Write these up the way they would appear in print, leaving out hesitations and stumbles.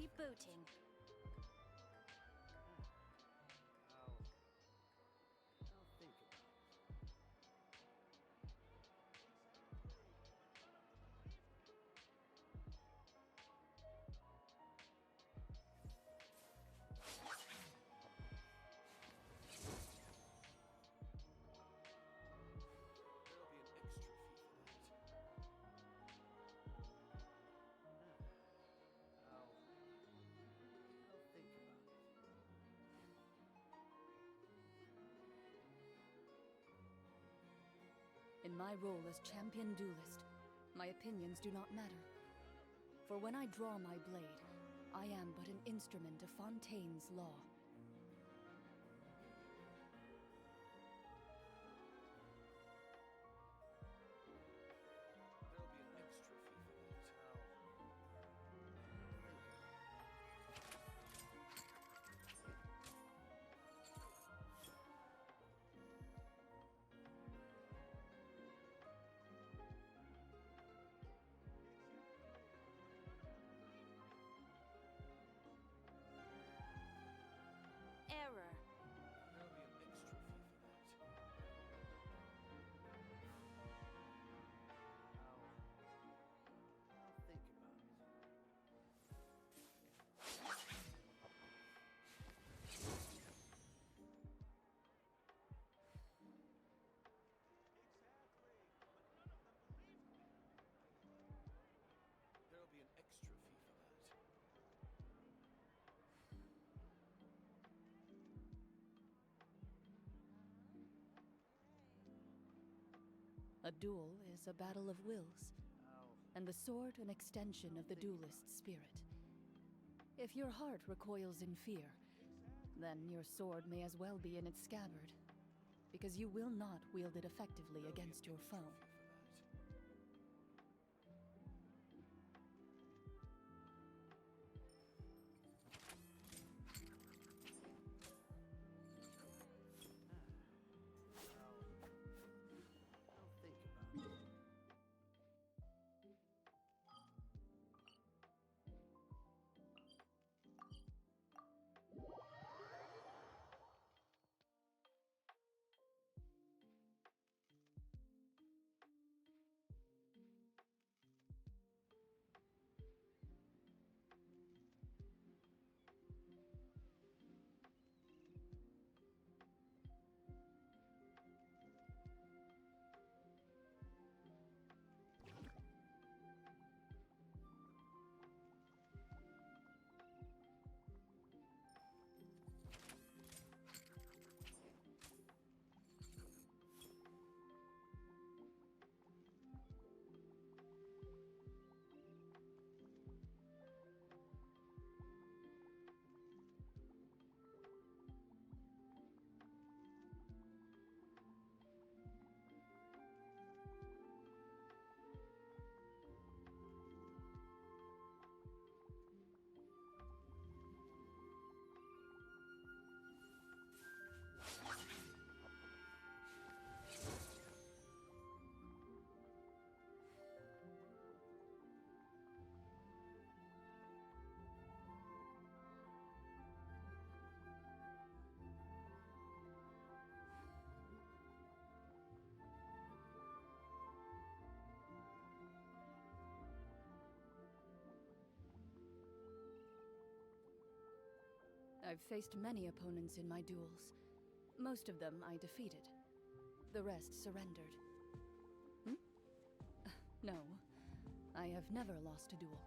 Rebooting. I'll think about it. There'll be an extra fee for that. I'll think about it. In my role as champion duelist, my opinions do not matter. For when I draw my blade, I am but an instrument of Fontaine's law. There'll be an extra fee for that. Error. There'll be an extra fee for that. I'll think about it. There'll be an extra fee for that. A duel is a battle of wills, and the sword an extension of the duelist's spirit. If your heart recoils in fear, then your sword may as well be in its scabbard, because you will not wield it effectively against your foe. I'll think about it. I've faced many opponents in my duels. Most of them I defeated. The rest surrendered. No, I have never lost a duel.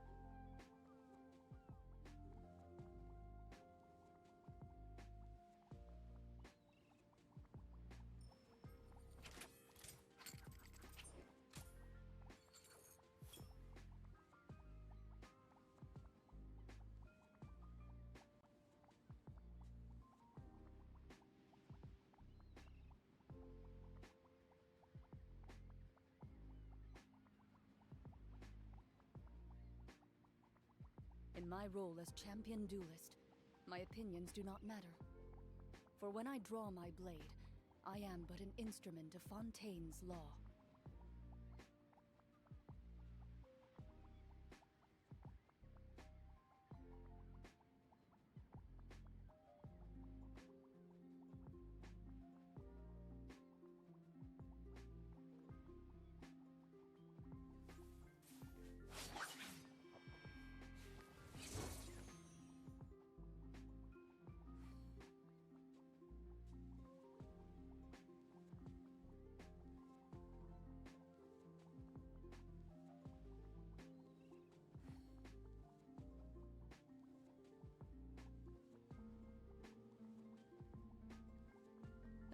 In my role as champion duelist, my opinions do not matter. For when I draw my blade, I am but an instrument of Fontaine's law.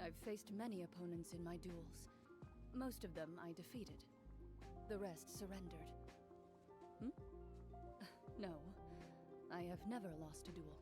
I've faced many opponents in my duels. Most of them I defeated. The rest surrendered. No, I have never lost a duel.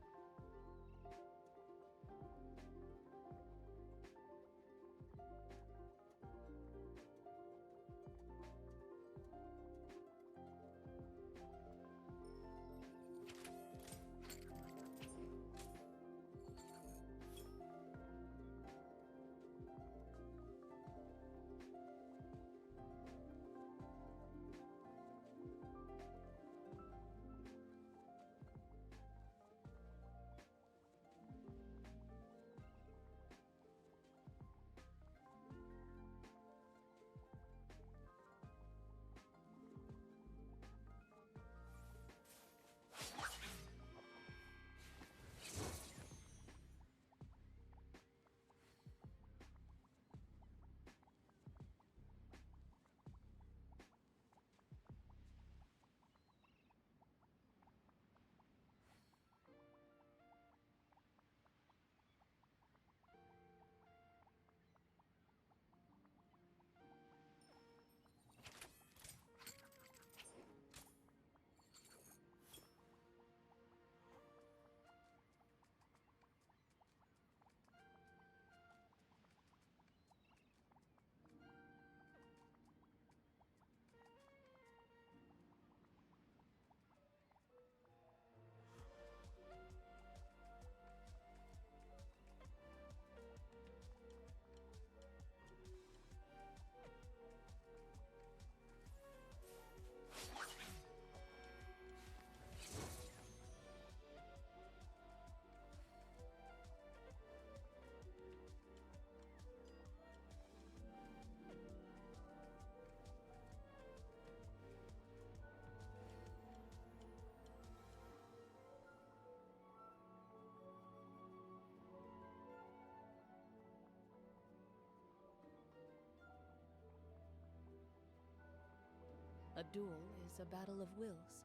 A duel is a battle of wills,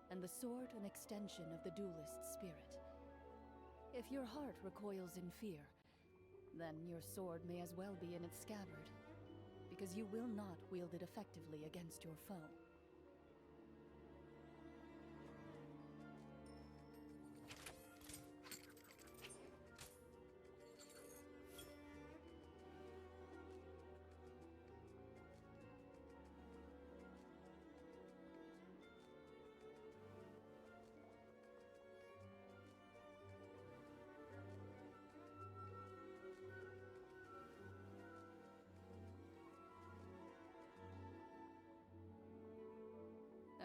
and the sword an extension of the duelist's spirit. If your heart recoils in fear, then your sword may as well be in its scabbard, because you will not wield it effectively against your foe.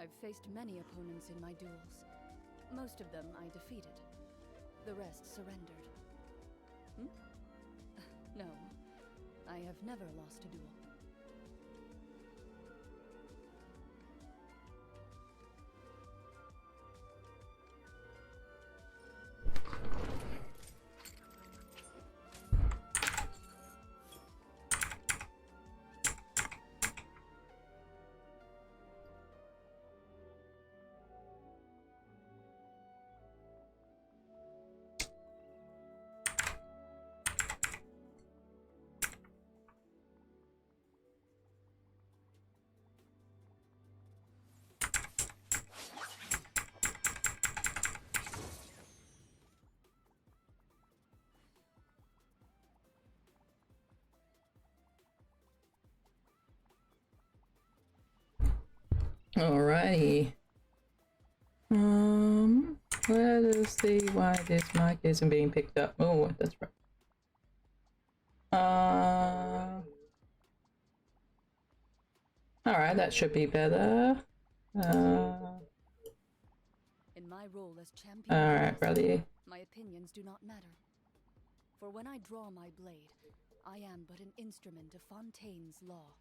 I've faced many opponents in my duels. Most of them I defeated. The rest surrendered. No, I have never lost a duel. Alrighty. Let us see why this mic isn't being picked up. Oh, that's right. Alright, that should be better. In my role as champion, Alright, brother. my opinions do not matter. For when I draw my blade, I am but an instrument of Fontaine's law.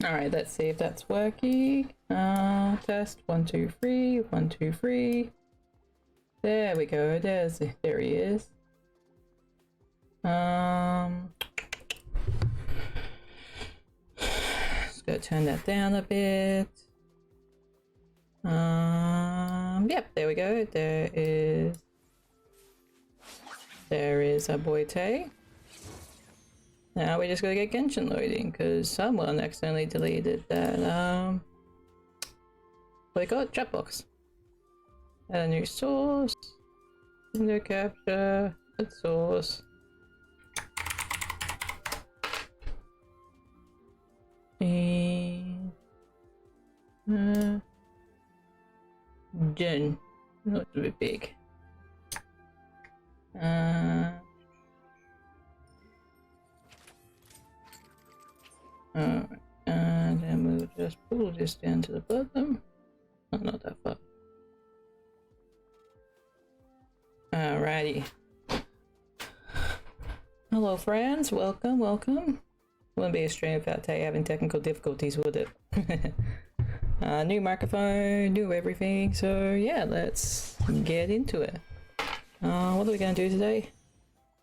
Alright, let's see if that's working. Test 1, 2, 3, 1, 2, 3. There we go. There he is. turn that down a bit. Yep, there we go. There is our boy Tae. Now we just gotta get Genshin loading because someone accidentally deleted that what do you call it? Chat box. Add a new source. Window capture. Add source. And Jen. Not too big. Alright, and then we'll just pull this down to the bottom. Oh, not that far. Alrighty. Hello friends, welcome, welcome. Wouldn't be a stream without Tae having technical difficulties, would it? New microphone, new everything, so yeah, let's get into it. What are we gonna do today?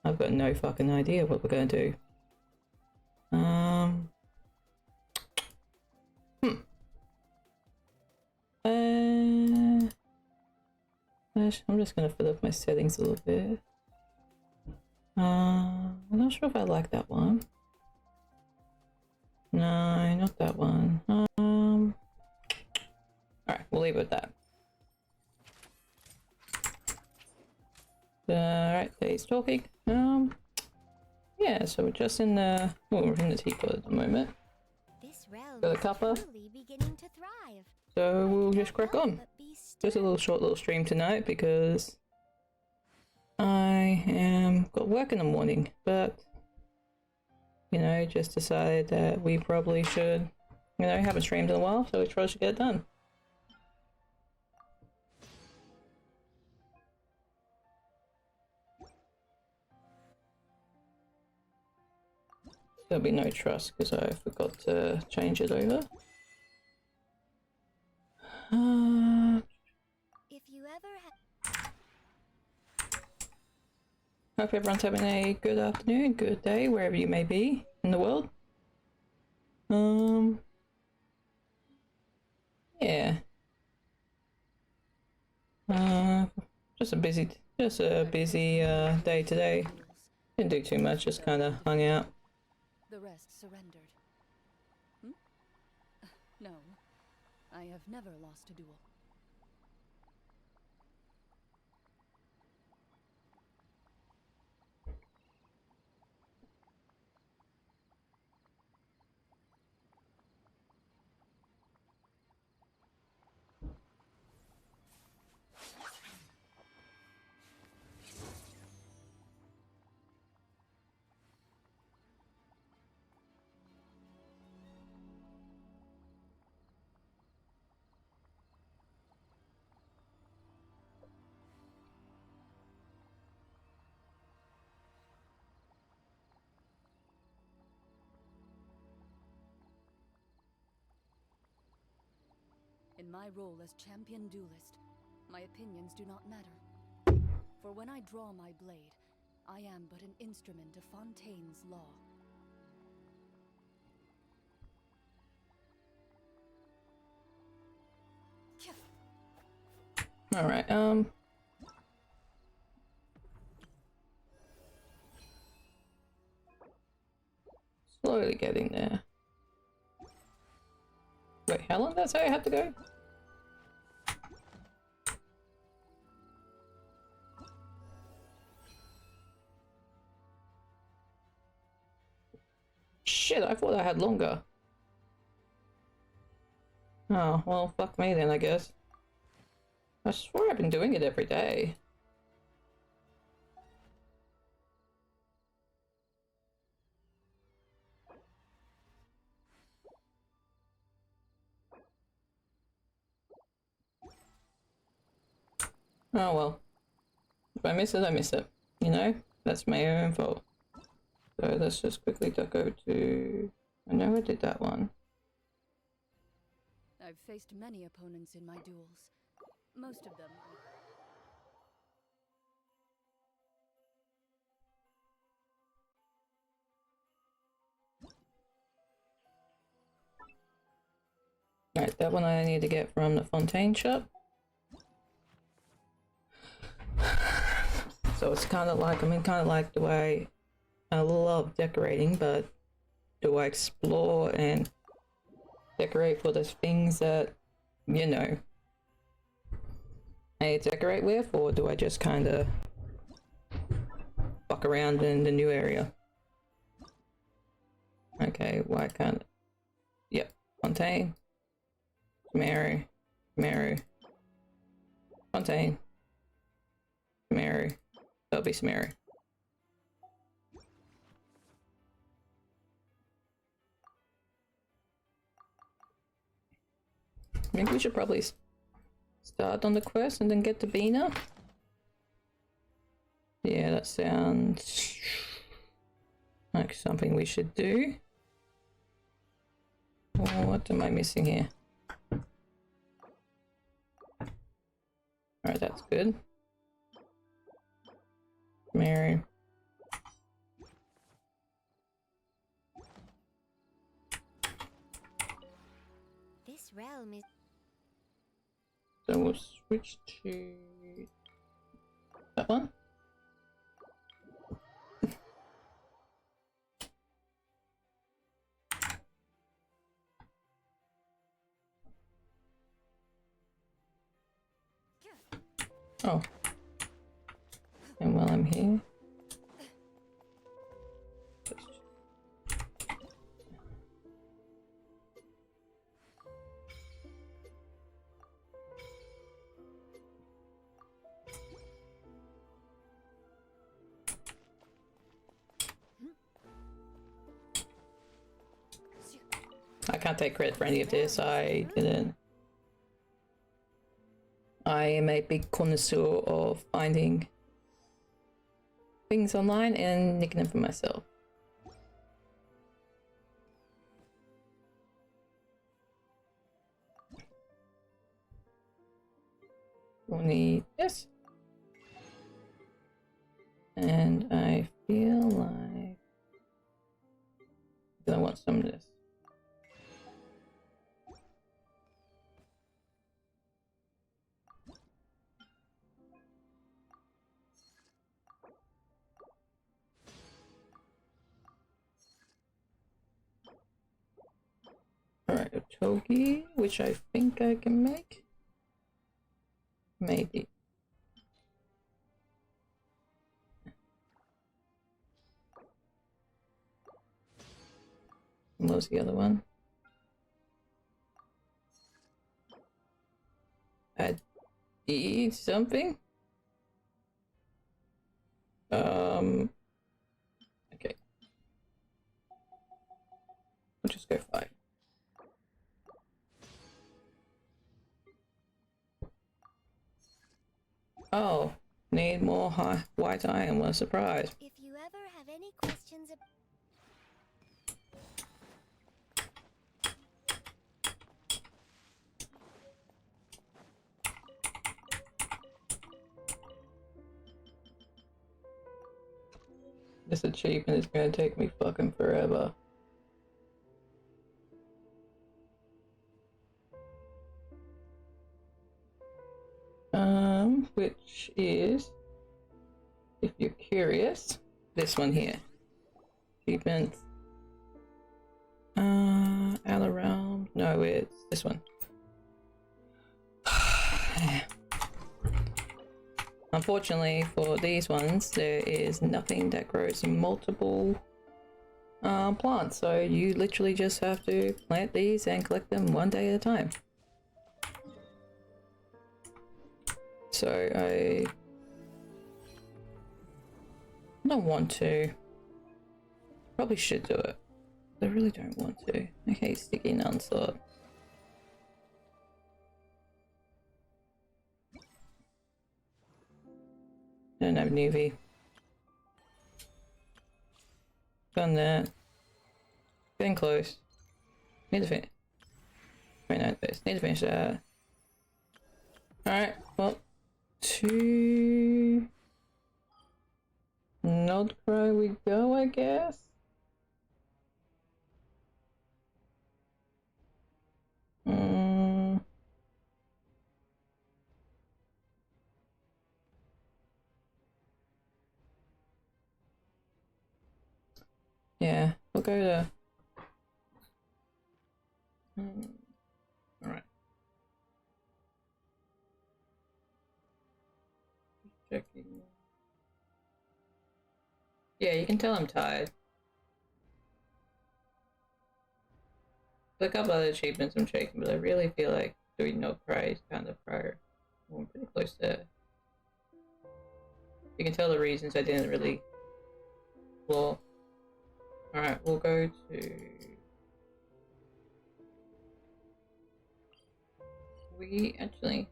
I've got no fucking idea what we're gonna do. I'm just gonna fill up my settings a little bit. I'm not sure if I like that one. No, not that one. Alright, we'll leave it at that. Alright, he's talking. Yeah, so we're just in the we're in the teapot at the moment. This realm Got a is cuppa. truly beginning to thrive. So we'll just crack Can't on. help but be Just a little stirred. short little stream tonight because I am got work in the morning, but you know, just decided that we probably should, you know, haven't streamed in a while, so we probably should get it done. There'll be no trust because I forgot to change it over. If you ever have Hope everyone's having a good afternoon, good day, wherever you may be in the world. Yeah. Just a busy day today. Didn't do too much, just kind of hung out. The rest surrendered. No, I have never lost a duel. In my role as champion duelist, my opinions do not matter. For when I draw my blade, I am but an instrument of Fontaine's law. Alright, slowly getting there. Wait, how long does that say I have to go? Shit, I thought I had longer. Oh, well, fuck me then, I guess. I swear I've been doing it every day. Oh well. If I miss it, I miss it. You know? That's my own fault. So let's just quickly go to... I know I did that one. I've faced many opponents in my duels. Most of them... Right, that one I need to get from the Fontaine shop. So it's kind of like, do I love decorating, but do I explore and decorate for the things that, you know, I decorate with, or do I just kind of fuck around in the new area? Okay, why can't... Yep, Fontaine. Mary. Fontaine. Mary. That'll be Mary. Maybe we should probably start on the quest and then get to Bina. Yeah, that sounds like something we should do. Oh, what am I missing here? Alright, that's good. Mary. This realm is So we'll switch to that one. Oh. And while I'm here. I can't take credit for any of this. I didn't. I am a big connoisseur of finding things online and nicking them for myself. We'll need this. And I feel like I want some of this. Alright, a togi, which I think I can make. Maybe. And what was the other one? I need something? Okay. We'll just go 5. Oh, need more white iron. What a surprise. if you ever have any questions about This achievement is gonna take me fucking forever. Which is, if you're curious, this one here. Achievement. Outer Realm. No, it's this one. Unfortunately for these ones, there is nothing that grows multiple plants, so you literally just have to plant these and collect them one day at a time. So I don't want to. Probably should do it. I really don't want to. I hate sticky non-sword. Don't have newbie. Done that. Getting close. Need to finish. Wait, no, this. Need to finish that. Alright, well. To Nodcrow we go, I guess. Yeah, we'll go to... Alright. Checking. Yeah, you can tell I'm tired. There's a couple other achievements I'm checking, but I really feel like doing no prize kind of prior. Well, I'm pretty close there. You can tell the reasons I didn't really explore. Alright, we'll go to... Wait,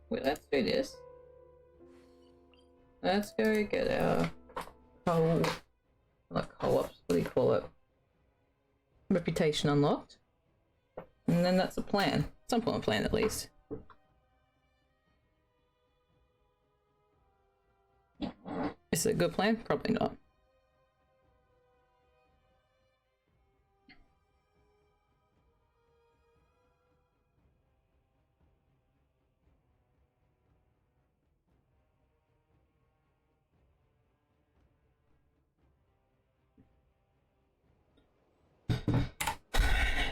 let's do this. Let's go get our co-ops, what do you call it? Reputation unlocked. And then that's a plan. Some form of plan at least. Is it a good plan? Probably not.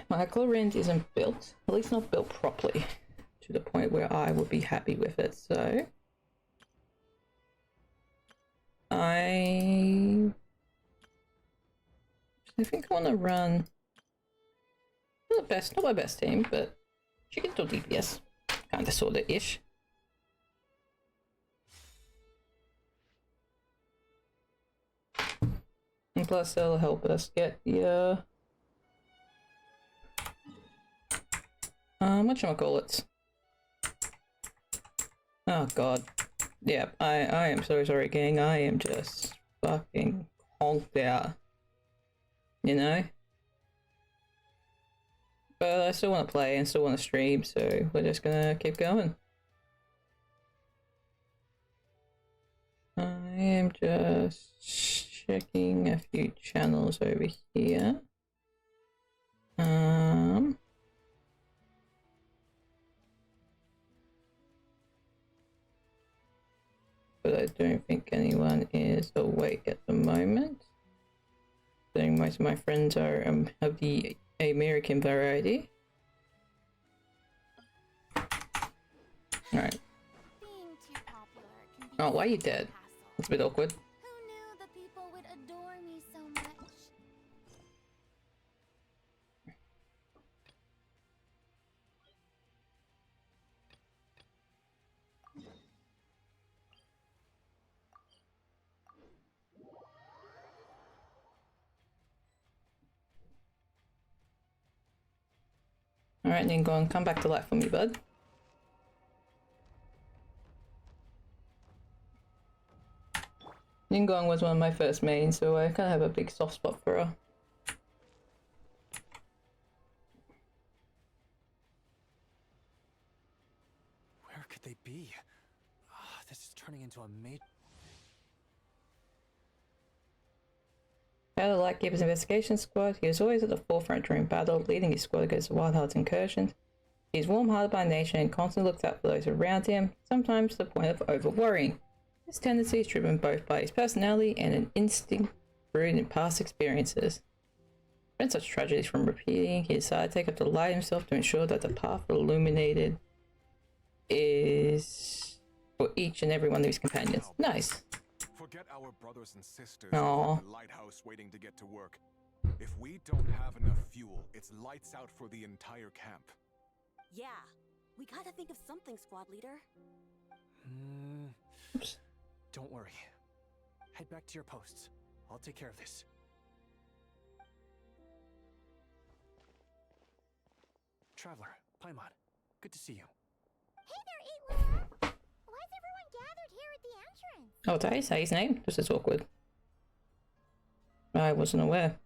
My Glorend isn't built, at least not built properly, to the point where I would be happy with it, so... I think I want to run... not my best team, but she can still DPS. Kinda sorta-ish. And plus that'll help us get the, whatchamacallits? Oh god. Yeah, I am so sorry, gang. I am just fucking honked out. You know? But I still want to play and still want to stream, so we're just gonna keep going. I am just checking a few channels over here. But I don't think anyone is awake at the moment. I think most of my friends are of the American variety. Alright. Oh, why are you dead? That's a bit awkward. Who knew the people would adore me so much? Alright, Ningon, come back to life for me, bud. Ningguang was one of my first mains, so I kind of have a big soft spot for her. Where could they be? This is turning into a major... Out of Lightkeeper's investigation squad, he was always at the forefront during battle, leading his squad against the Wild Heart's incursions. He is warm-hearted by nature and constantly looks out for those around him, sometimes to the point of over-worrying. This tendency is driven both by his personality and an instinct rooted in past experiences. To prevent such tragedies from repeating, he decided to take up the light himself to ensure that the path illuminated is for each and every one of his companions. Nice. Forget our brothers and sisters Aww. at the lighthouse waiting to get to work. If we don't have enough fuel, it's lights out for the entire camp. Yeah, we gotta think of something, squad leader. Oops. Don't worry. Head back to your posts. I'll take care of this. Traveler, Paimon, good to see you. Hey there, Eatla! Why's everyone gathered here at the entrance? Oh, did I say his name? This is awkward. I wasn't aware.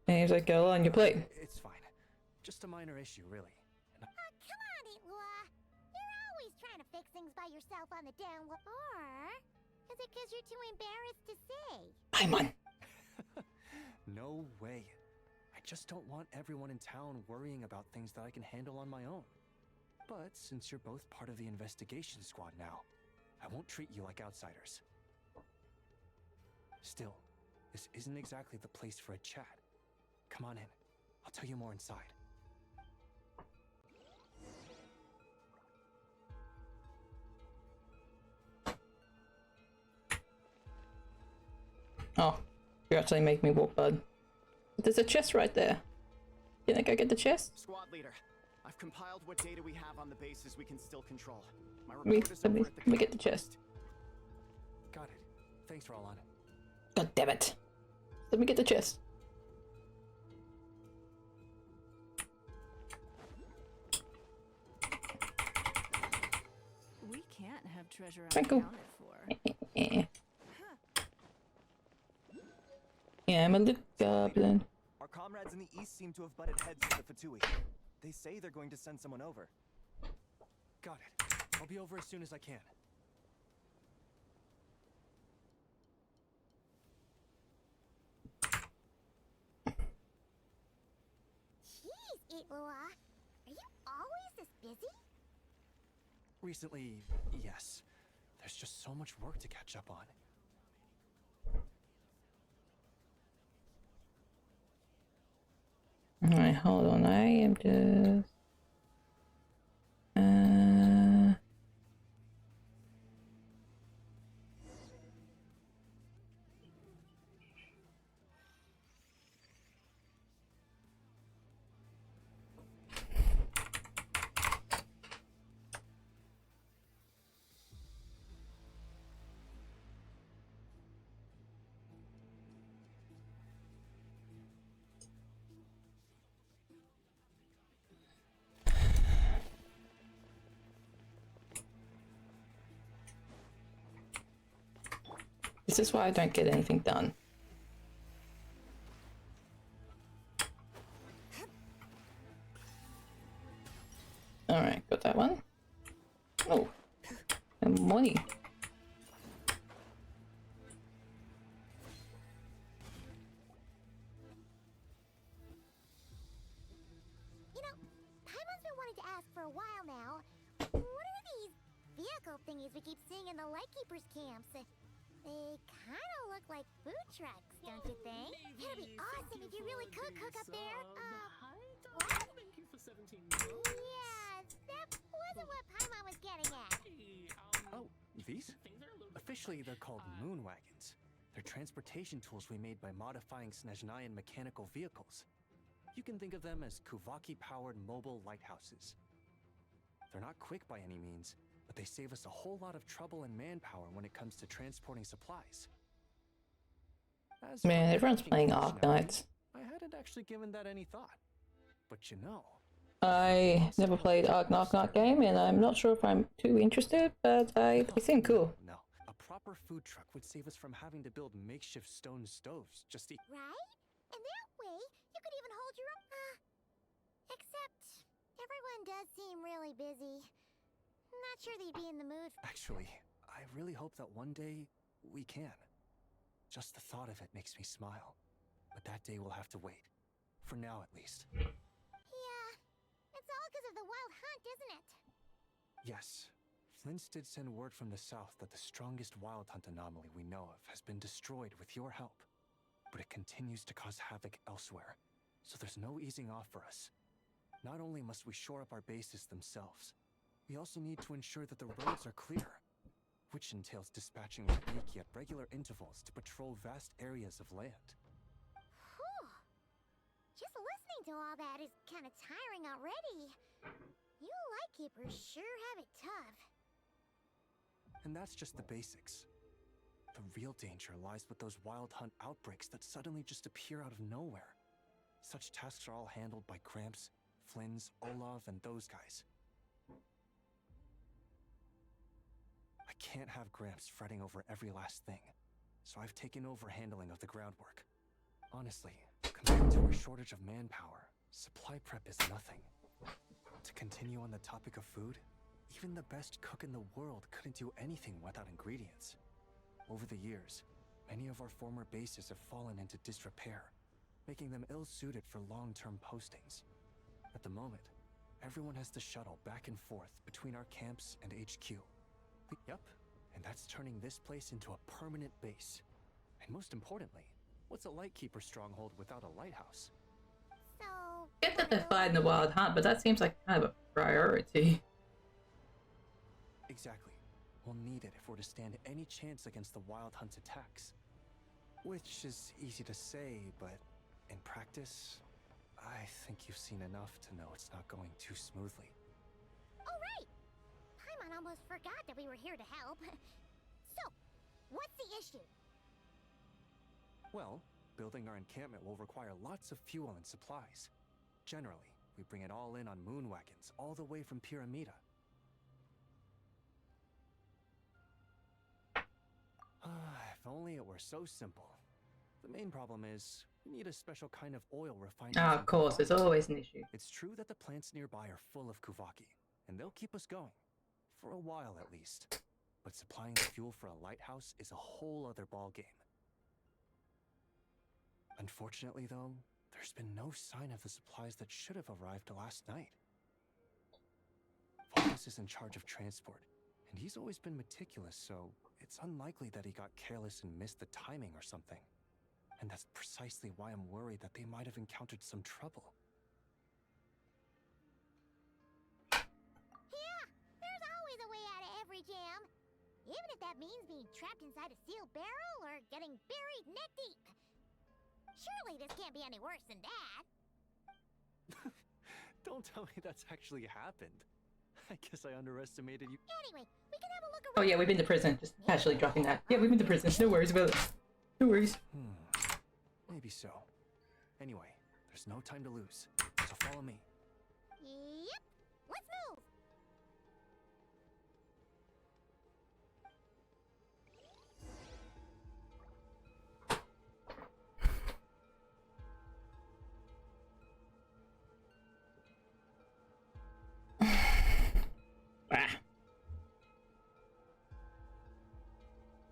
And he was like, go on your plate. It's fine. Just a minor issue, really. Come on, Eatla! You're always trying to fix things by yourself on the down low. Or is it because you're too embarrassed to say? Paimon. No way. I just don't want everyone in town worrying about things that I can handle on my own. But since you're both part of the investigation squad now, I won't treat you like outsiders. Still, this isn't exactly the place for a chat. Come on in. I'll tell you more inside. Oh, you're actually making me walk, bud. There's a chest right there. You think I get the chest? Squad leader, I've compiled what data we have on the bases we can still control. My Let me, report is let me, over at the let me get command the chest. post. Got it. Thanks, Roland. God damn it. Let me get the chest. We can't have treasure Twinkle. unaccounted for. Yeah. Yeah, I'm a little goblin. Our comrades in the east seem to have butted heads with the Fatui. They say they're going to send someone over. Got it. I'll be over as soon as I can. Jeez, Itlua. Are you always this busy? Recently, yes. There's just so much work to catch up on. Alright, hold on. I am just. This is why I don't get anything done. Alright, got that one. Oh, and money. You know, Paimon's been wanting to ask for a while now. What are these vehicle thingies we keep seeing in the Lightkeepers camps? They kind of look like food trucks, don't you think? It'd be awesome if you really could cook up there. What? Thank you for 17 Yeah, that wasn't what Paimon was getting at. Oh, these? Officially, they're called moon wagons. They're transportation tools we made by modifying Snezhnayan mechanical vehicles. You can think of them as Kuvaki-powered mobile lighthouses. They're not quick by any means, but they save us a whole lot of trouble and manpower when it comes to transporting supplies. As for Man, everyone's packing playing functionality, Arknights. I hadn't actually given that any thought. But you know, I never played Arknight game, and I'm not sure if I'm too interested, but they seem cool. no. A proper food truck would save us from having to build makeshift stone stoves just to... Right? And that way, you could even hold your own. Except, everyone does seem really busy. Not sure they'd be in the mood. Actually, I really hope that one day we can. Just the thought of it makes me smile. But that day will have to wait. For now, at least. Yeah, it's all because of the wild hunt, isn't it? Yes. Flint's did send word from the south that the strongest wild hunt anomaly we know of has been destroyed with your help. But it continues to cause havoc elsewhere, so there's no easing off for us. Not only must we shore up our bases themselves, we also need to ensure that the roads are clear, which entails dispatching Reiki at regular intervals to patrol vast areas of land. Whew. Just listening to all that is kind of tiring already. You Lightkeepers sure have it tough. And that's just the basics. The real danger lies with those wild hunt outbreaks that suddenly just appear out of nowhere. Such tasks are all handled by Gramps, Flynn's, Olav, and those guys. I can't have Gramps fretting over every last thing, so I've taken over handling of the groundwork. Honestly, compared to our shortage of manpower, supply prep is nothing. To continue on the topic of food, even the best cook in the world couldn't do anything without ingredients. Over the years, many of our former bases have fallen into disrepair, making them ill-suited for long-term postings. At the moment, everyone has to shuttle back and forth between our camps and HQ. Yep, and that's turning this place into a permanent base. And most importantly, What's a Lightkeeper stronghold without a lighthouse? So. Get that they're fighting the wild hunt, but that seems like kind of a priority. Exactly. We'll need it if we're to stand any chance against the Wild Hunt's attacks. Which is easy to say, but in practice, I think you've seen enough to know it's not going too smoothly. Oh, right! Paimon almost forgot that we were here to help. So, what's the issue? Well, building our encampment will require lots of fuel and supplies. Generally, we bring it all in on moon wagons, all the way from Pyramida. If only it were so simple. The main problem is, we need a special kind of oil refined. Ah, of course, it's always an issue. It's true that the plants nearby are full of Kuvaki, and they'll keep us going. For a while, at least. But supplying the fuel for a lighthouse is a whole other ballgame. Unfortunately, though, there's been no sign of the supplies that should have arrived last night. Vulgus is in charge of transport, and he's always been meticulous, so it's unlikely that he got careless and missed the timing or something. And that's precisely why I'm worried that they might have encountered some trouble. Yeah, there's always a way out of every jam. Even if that means being trapped inside a sealed barrel or getting buried neck deep. Surely this can't be any worse than that. Don't tell me that's actually happened. I guess I underestimated you. Anyway, we can have a look around. Oh yeah, we've been to prison. Just casually dropping that. Yeah, we've been to prison. No worries about it. No worries. Maybe so. Anyway, there's no time to lose, so follow me. Yep, let's move.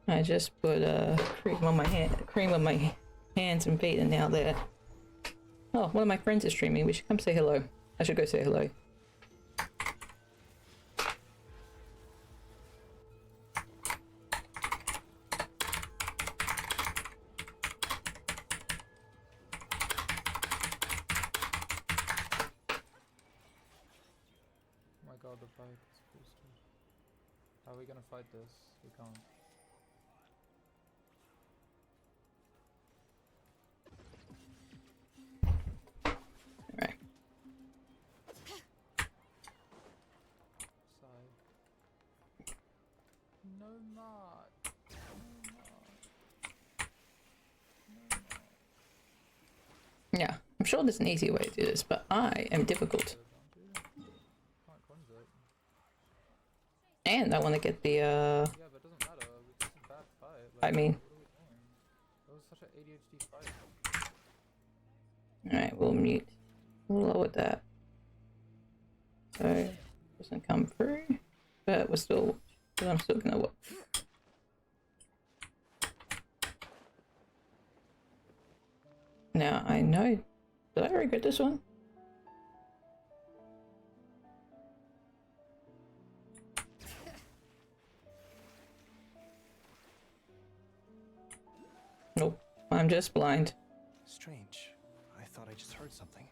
I just put cream on my hands and feet, and now they're. Oh, one of my friends is streaming. We should come say hello. I should go say hello. Oh my god, the bike is boosted. How are we gonna fight this? We can't. Alright. Side. No mod. Yeah, I'm sure there's an easier way to do this, but I am difficult. And I want to get the, Yeah, but it doesn't matter. It's a bad fight. I mean... What are we doing? That was such an ADHD fight. Alright, we'll mute. We'll lower that. So, it doesn't come through. But I'm still gonna work. Now, I know... Did I already get this one? Nope, I'm just blind. Strange. I thought I just heard something.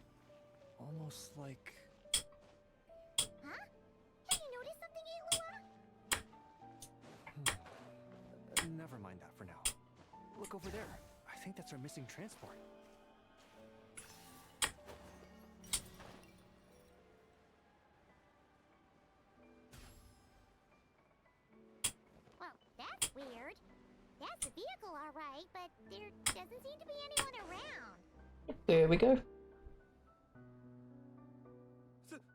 Almost like... Huh? Have you noticed something, Eilua? Never mind that for now. Look over there. I think that's our missing transport. Well, that's weird. That's a vehicle, all right, but there doesn't seem to be anyone around. There we go.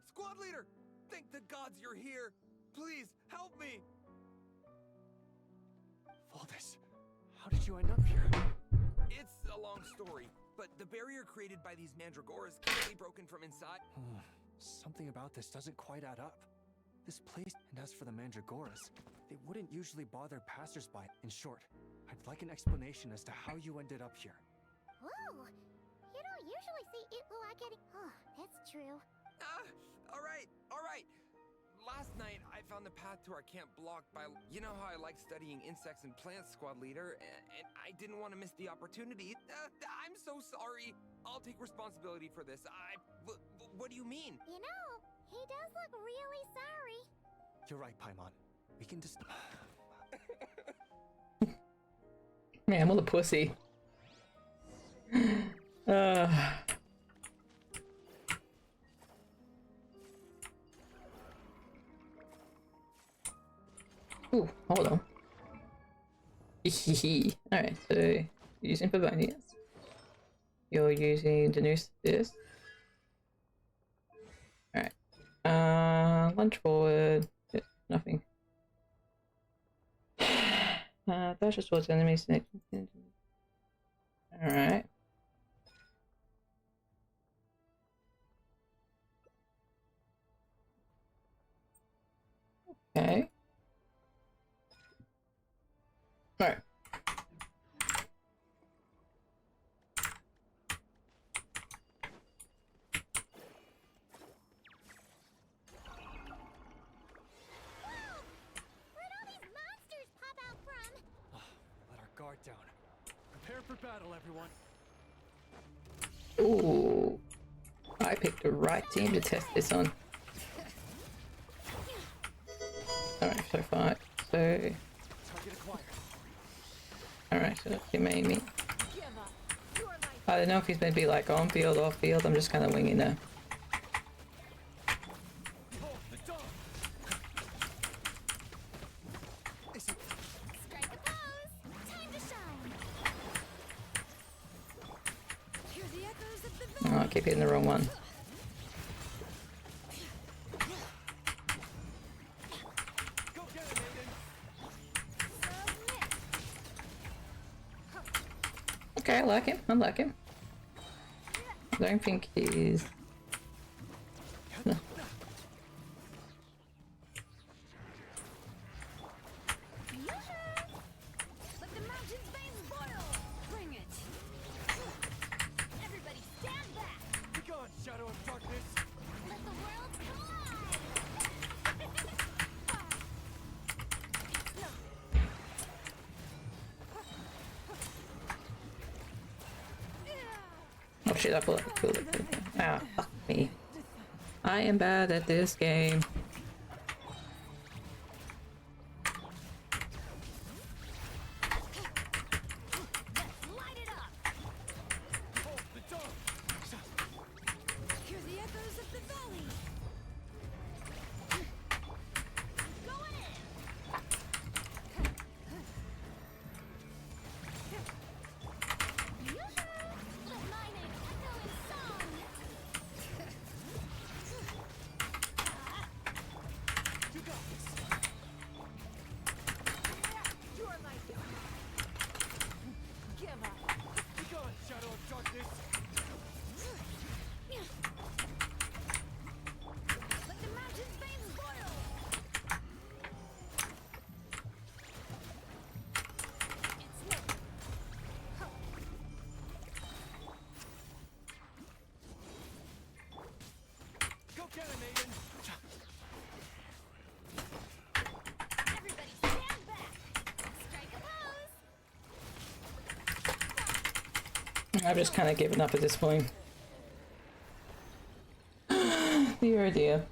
Squad leader! Thank the gods you're here! Please, help me! Valdis, how did you end up here? It's a long story, but the barrier created by these mandragoras can't be broken from inside. Something about this doesn't quite add up. This place, and as for the mandragoras, they wouldn't usually bother passersby. In short, I'd like an explanation as to how you ended up here. Whoa! You don't usually see Eilua getting... Oh, that's true. All right. last night I found the path to our camp blocked by... You know how I like studying insects and plants, squad leader, and I didn't want to miss the opportunity. I'm so sorry. I'll take responsibility for this. What do you mean? You know, he does look really sorry. You're right, Paimon. We can just... Man, what a pussy. Ooh, hold on. Alright, so using Favonius. You're using Danu's this. Alright. Lunge forward. Nothing. Dashes towards enemies next. Alright. Okay. Alright. Where'd all these monsters pop out from? Let our guard down. Prepare for battle, everyone. Ooh. I picked the right team to test this on. Alright, so far. So. Target acquired. Alright, so that's your main me. I don't know if he's gonna be like on field, off field. I'm just kind of winging there. Strike a pose! Time to shine! Hear the echoes of the Oh, I keep hitting the wrong one. Go get it, Aiden. Okay, I like him. I like him. I don't think he's... No. Let the mountain's veins boil! Bring it! Everybody stand back! Be gone, Shadow of Darkness. Let the world collide! Oh shit, I pulled it. Ah, fuck me. I am bad at this game. Light it up! Hold the door. Hear the echoes of the valley! Going in! Let my name echo in song! You got this. You're like... Give up! Be gone, Shadow of Darkness. Let the mountain's veins boil! It's lit! Go get him, Aiden. Everybody stand back! Strike a pose! I've just kind of given up at this point. Dear, dear.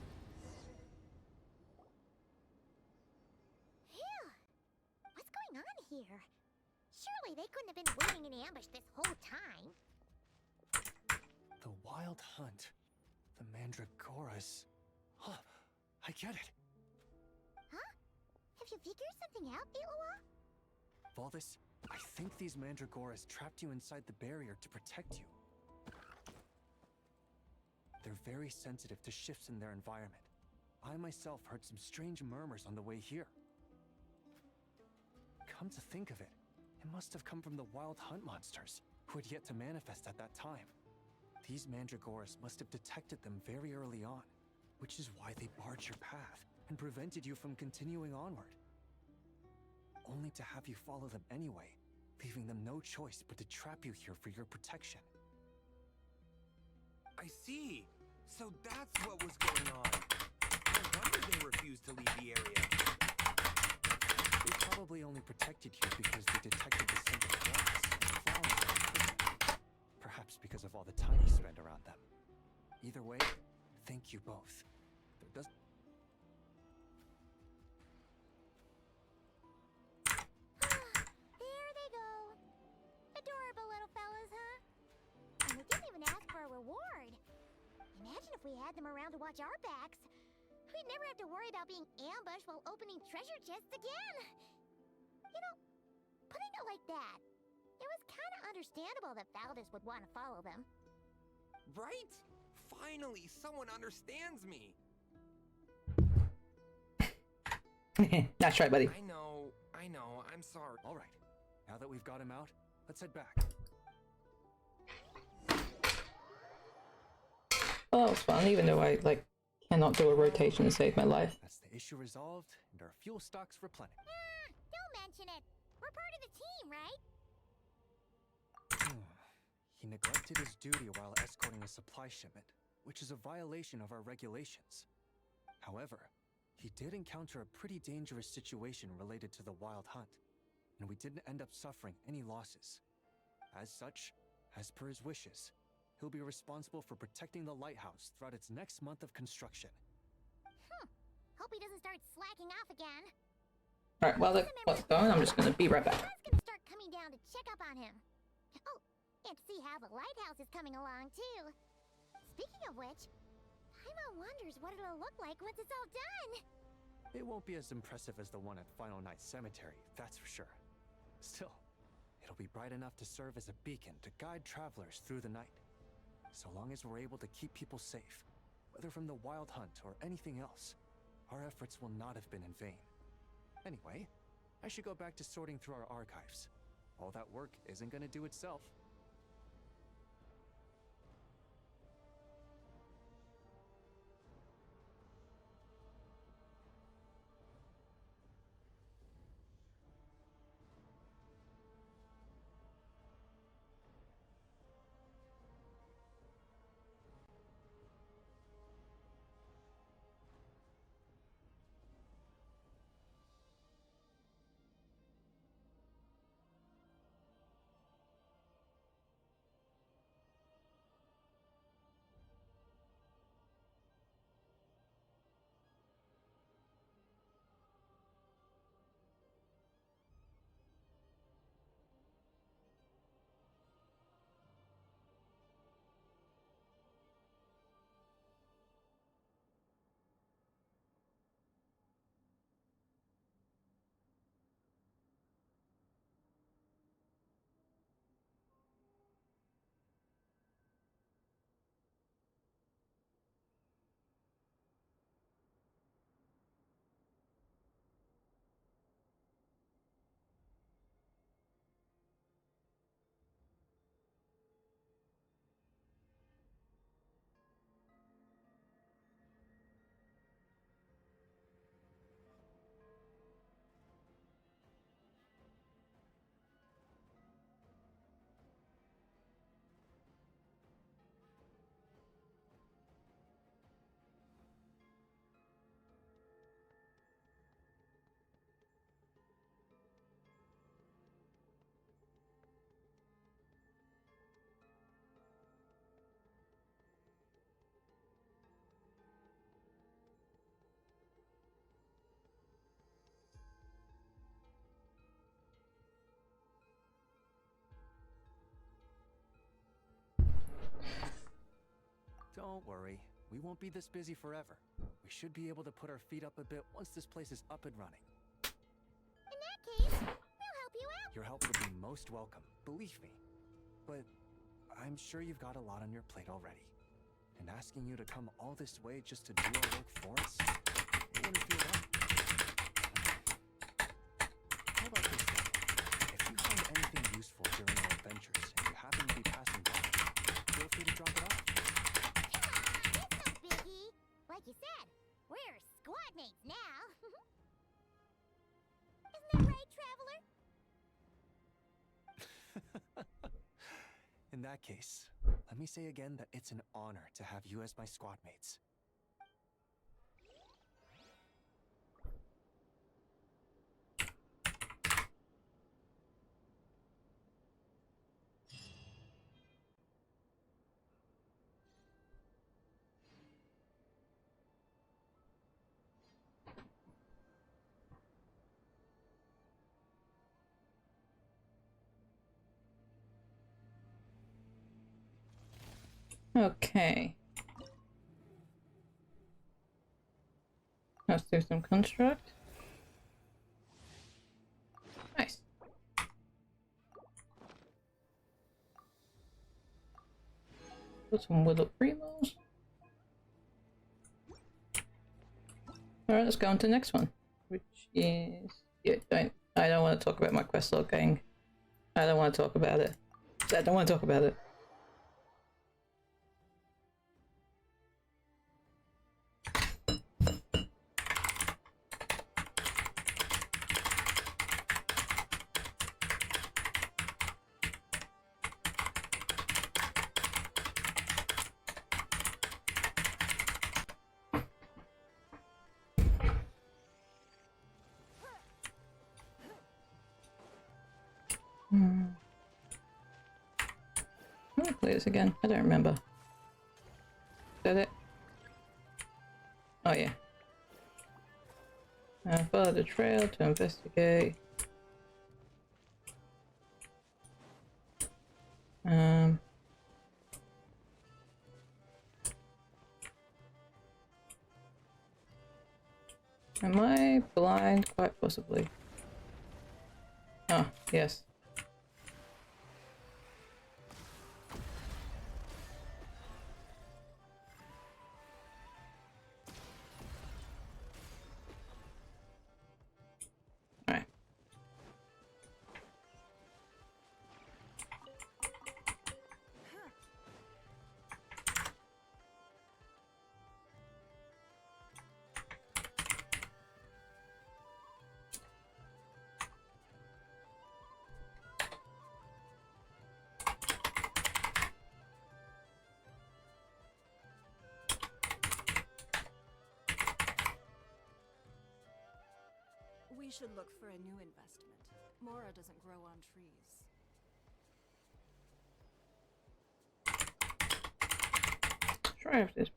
Phew! What's going on here? Surely they couldn't have been waiting in ambush this whole time. The Wild Hunt. The Mandragoras. Huh. I get it. Huh? Have you figured something out, Iwa? Valdis, I think these Mandragoras trapped you inside the barrier to protect you. They're very sensitive to shifts in their environment. I myself heard some strange murmurs on the way here. Come to think of it, it must have come from the Wild Hunt monsters, who had yet to manifest at that time. These Mandragoras must have detected them very early on, which is why they barred your path and prevented you from continuing onward. Only to have you follow them anyway, leaving them no choice but to trap you here for your protection. I see. So that's what was going on. No wonder they refused to leave the area. They probably only protected you because they detected the scent of grass and flowers in the prison. Perhaps because of all the time you spend around them. Either way, thank you both. There does. There they go. Adorable little fellas, huh? And they didn't even ask for a reward. Imagine if we had them around to watch our backs. We'd never have to worry about being ambushed while opening treasure chests again. You know, putting it like that, it was kind of understandable that Valdez would want to follow them. Right? Finally, someone understands me. That's right, buddy. I know. I'm sorry. All right. Now that we've got him out, let's head back. Oh, it's fun, even though I, like, cannot do a rotation to save my life. That's the issue resolved, and our fuel stocks replenished. Don't mention it. We're part of the team, right? He neglected his duty while escorting a supply shipment, which is a violation of our regulations. However, he did encounter a pretty dangerous situation related to the wild hunt, and we didn't end up suffering any losses. As such, as per his wishes, he'll be responsible for protecting the lighthouse throughout its next month of construction. Hope he doesn't start slacking off again. Alright, while what's going, I'm just gonna be right back. I was gonna start coming down to check up on him. Oh, and see how the lighthouse is coming along, too. Speaking of which, Paimon wonders what it'll look like once it's all done. It won't be as impressive as the one at Final Night Cemetery, that's for sure. Still, it'll be bright enough to serve as a beacon to guide travelers through the night. So long as we're able to keep people safe, whether from the wild hunt or anything else, our efforts will not have been in vain. Anyway, I should go back to sorting through our archives. All that work isn't gonna do itself. Don't worry, we won't be this busy forever. We should be able to put our feet up a bit once this place is up and running. In that case, we'll help you out. Your help would be most welcome, believe me. But I'm sure you've got a lot on your plate already. And asking you to come all this way just to do our work for us, it wouldn't feel right. How about this then? If you find anything useful during your adventures and you happen to be passing by, feel free to drop it off. It's no biggie. Like you said, we're squad mates now. Isn't that right, Traveler? In that case, let me say again that it's an honor to have you as my squad mates. Okay. Let's do some construct. Nice. Put some wood primos. Alright, let's go on to the next one. Which is... Yeah, I don't want to talk about my quest log gang. I don't want to talk about it. I don't want to talk about it. Let me play this again. I don't remember. Is that it? Oh yeah. Follow the trail to investigate. Am I blind? Quite possibly. Oh, yes. Alright. We should look for a new investment. Mora doesn't grow on trees. Try if this.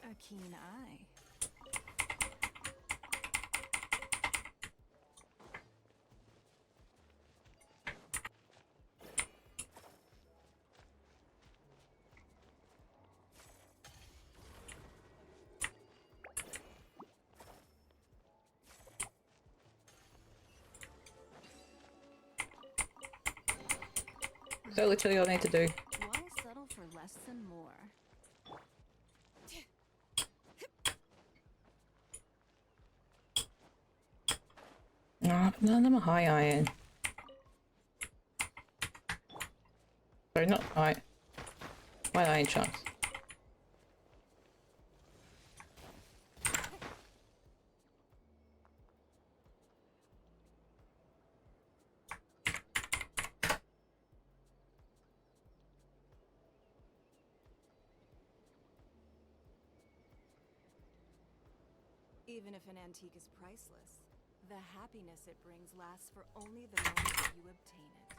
A keen eye. So literally all I need to do. Why settle for less than more? No, none of them are high iron. Sorry, not high. High iron chunks. Even if an antique is priceless, the happiness it brings lasts for only the moment that you obtain it.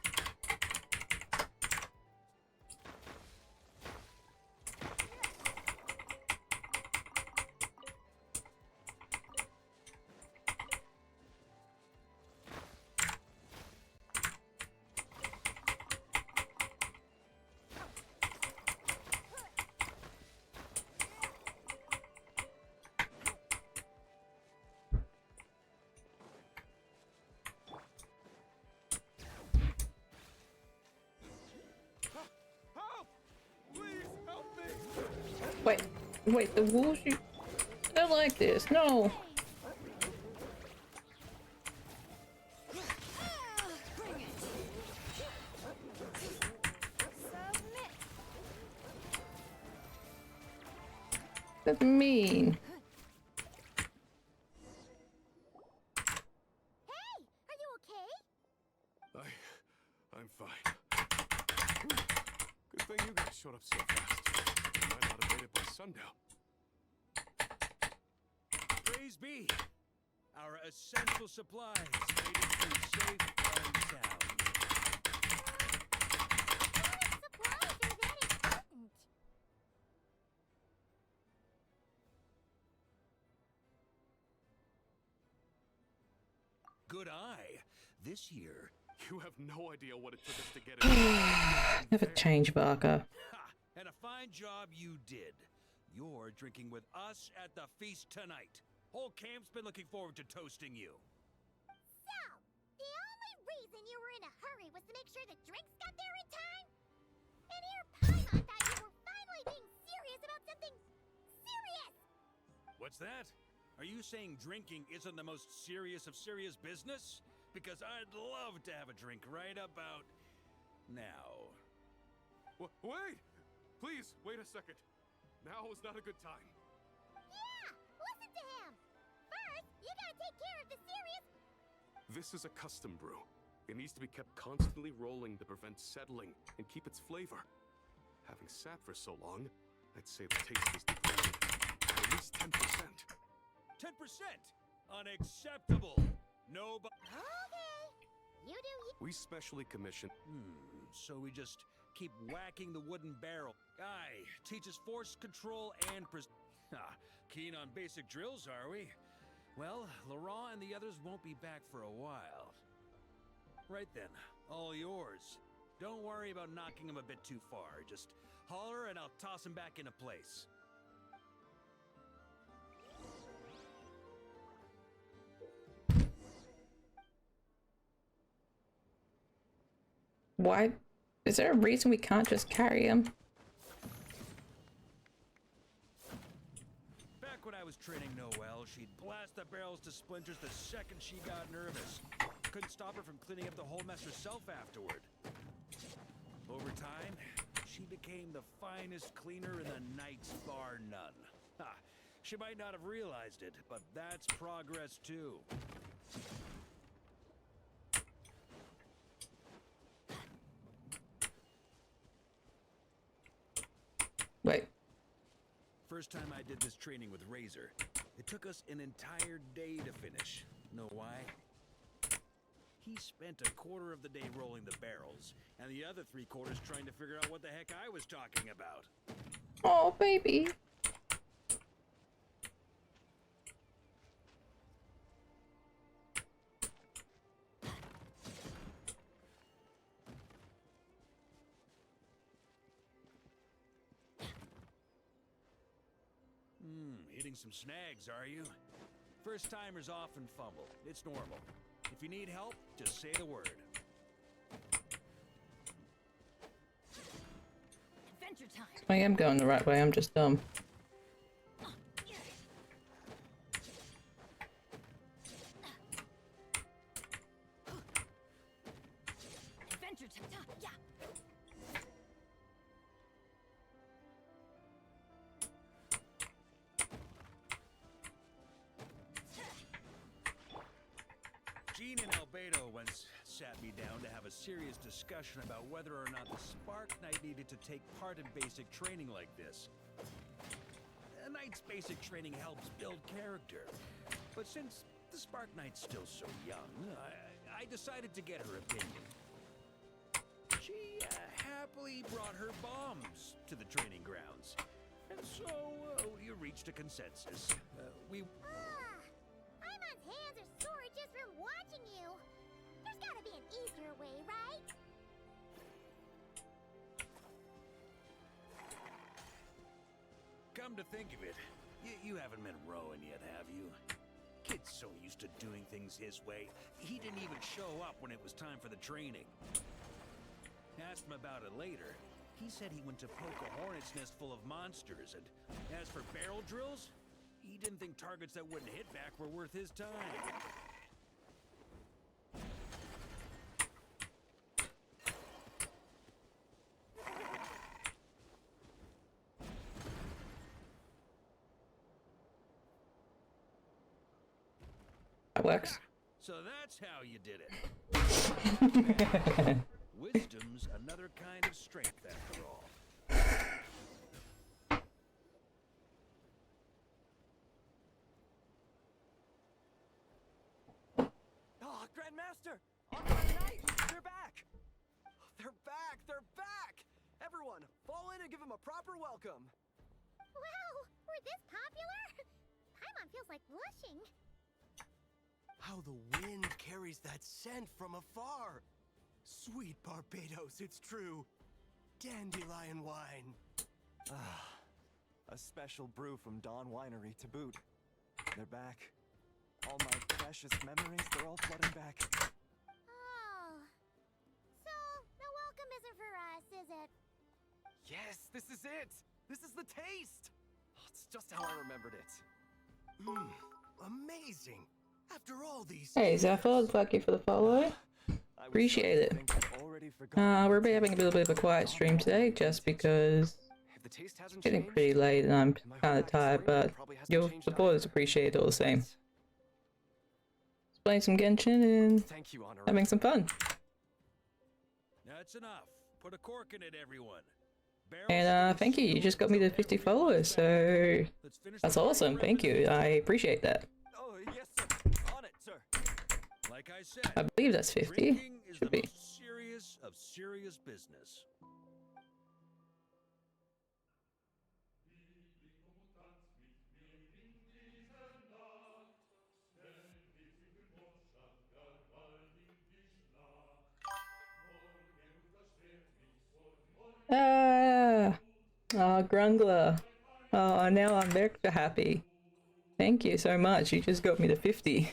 Wait, the wolves you... I don't like this, no! That's mean. Hey, are you okay? I'm fine. Good thing you guys showed up so fast. I might not have made it by sundown. Praise be! Our essential supplies made it through safe and sound. Supplies are that important. This year, You have no idea what it took us to get it. Never change, Barker. ha! And a fine job you did. You're drinking with us at the feast tonight. Whole camp's been looking forward to toasting you. So, the only reason you were in a hurry was to make sure the drinks got there in time? And here Paimon thought you were finally being serious about something serious! What's that? Are you saying drinking isn't the most serious of serious business? Because I'd love to have a drink right about now. Wait! Please, wait a second. Now is not a good time. Yeah! Listen to him! First, you gotta take care of the serious... This is a custom brew. It needs to be kept constantly rolling to prevent settling and keep its flavor. Having sat for so long, I'd say the taste is degraded. At least 10%. 10%? Unacceptable! No, but... Okay. You do you... We specially commission... So we just keep whacking the wooden barrel. Aye, teaches force control and keen on basic drills, are we? Well, Laurent and the others won't be back for a while. Right then, all yours. Don't worry about knocking him a bit too far. Just holler and I'll toss him back into place. Why? Is there a reason we can't just carry him? Back when I was training Noelle, she'd blast the barrels to splinters the second she got nervous. Couldn't stop her from cleaning up the whole mess herself afterward. Over time, she became the finest cleaner in the Knights, bar none. Ha! She might not have realized it, but that's progress too. Wait. First time I did this training with Razor, it took us an entire day to finish. Know why? He spent a quarter of the day rolling the barrels, and the other 3/4 trying to figure out what the heck I was talking about. Oh, baby. Hitting some snags, are you? First timers often fumble. It's normal. If you need help, just say the word. Adventure time. I am going the right way, I'm just dumb. Adventure time. Yeah. Jean and Albedo once sat me down to have a serious discussion about whether or not the Spark Knight needed to take part in basic training like this. A Knight's basic training helps build character. But since the Spark Knight's still so young, I decided to get her opinion. She happily brought her bombs to the training grounds. And so we reached a consensus. Paimon's hands are sore just from watching you. There's gotta be an easier way, right? Come to think of it, you haven't met Rowan yet, have you? Kid's so used to doing things his way, he didn't even show up when it was time for the training. Asked him about it later. He said he went to poke a hornet's nest full of monsters, and as for barrel drills, he didn't think targets that wouldn't hit back were worth his time. That works. So that's how you did it. Wisdom's another kind of strength, after all. Oh, Grandmaster! Online Knight! They're back! They're back! They're back! Everyone, fall in and give them a proper welcome! Wow, we're this popular? Paimon feels like blushing. How the wind carries that scent from afar. Sweet Barbados, it's true. Dandelion wine. Ah, a special brew from Dawn Winery to boot. They're back. All my precious memories, they're all flooding back. Oh. So, the welcome isn't for us, is it? Yes, this is it! This is the taste! Oh, it's just how I remembered it. Amazing. After all these Hey, Zaphod, thank you for the follow. Appreciate it. We're having a little bit of a quiet stream today, just because it's getting pretty late and I'm kind of tired, but your support is appreciated all the same. Playing some Genshin and having some fun. That's enough. Put a cork in it, everyone. And thank you, you just got me to 50 followers, so that's awesome, thank you, I appreciate that. Oh, yes, sir. On it, sir. Like I said, I believe that's 50. drinking is Should the be. most serious of serious business. Grungler. Oh, now I'm extra happy. Thank you so much, you just got me to 50.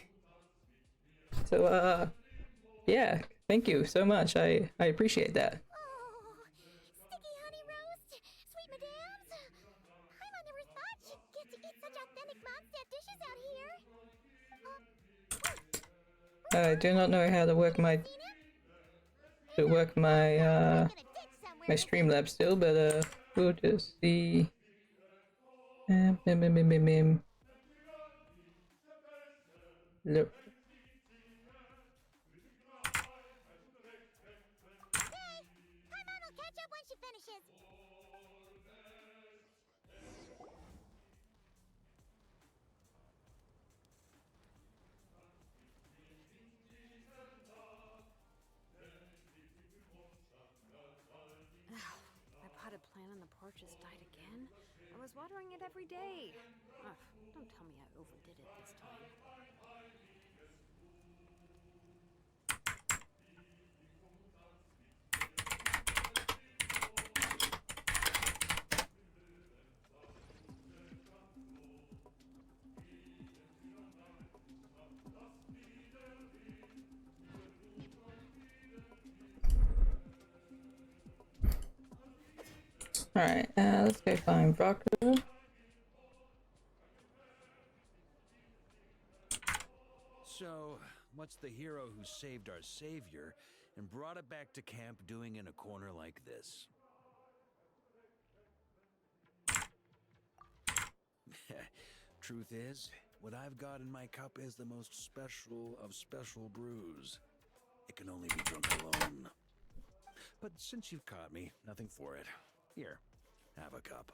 So, yeah, thank you so much, I appreciate that. Oh, sticky honey roast, sweet madams. Paimon never thought she'd get to eat such authentic Mondstadt dishes out here. I do not know how to work my my Streamlabs still, but we'll just see. Look. Paimon will catch up when she finishes. My potted plant on the porch has died again. I was watering it every day. Ugh, don't tell me I overdid it this time. Alright, let's go find Rocker. So, what's the hero who saved our savior and brought it back to camp doing in a corner like this? Truth is, what I've got in my cup is the most special of special brews. It can only be drunk alone. But since you've caught me, nothing for it. Here, have a cup.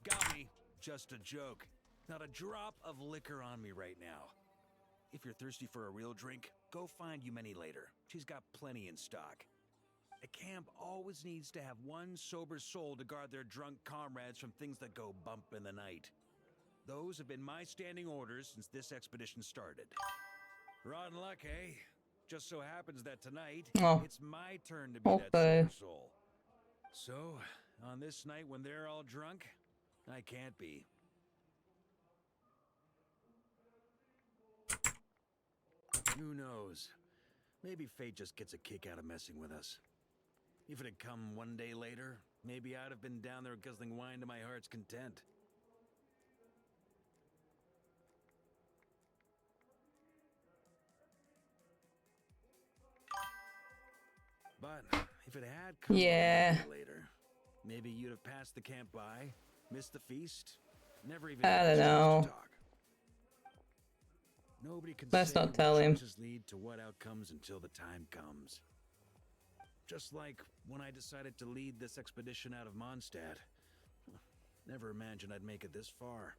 Got me. Just a joke. Not a drop of liquor on me right now. If you're thirsty for a real drink, go find Yumeni later. She's got plenty in stock. A camp always needs to have one sober soul to guard their drunk comrades from things that go bump in the night. Those have been my standing orders since this expedition started. Rotten luck, eh? Just so happens that tonight, it's my turn to be that sober soul. So, on this night when they're all drunk, I can't be. Who knows? Maybe fate just gets a kick out of messing with us. If it had come one day later, maybe I'd have been down there guzzling wine to my heart's content. But if it had come one day later, maybe you'd have passed the camp by, missed the feast, never even I don't know. talk. Nobody can Let's say not tell him. choices lead to what outcomes until the time comes. Just like when I decided to lead this expedition out of Mondstadt. Never imagined I'd make it this far.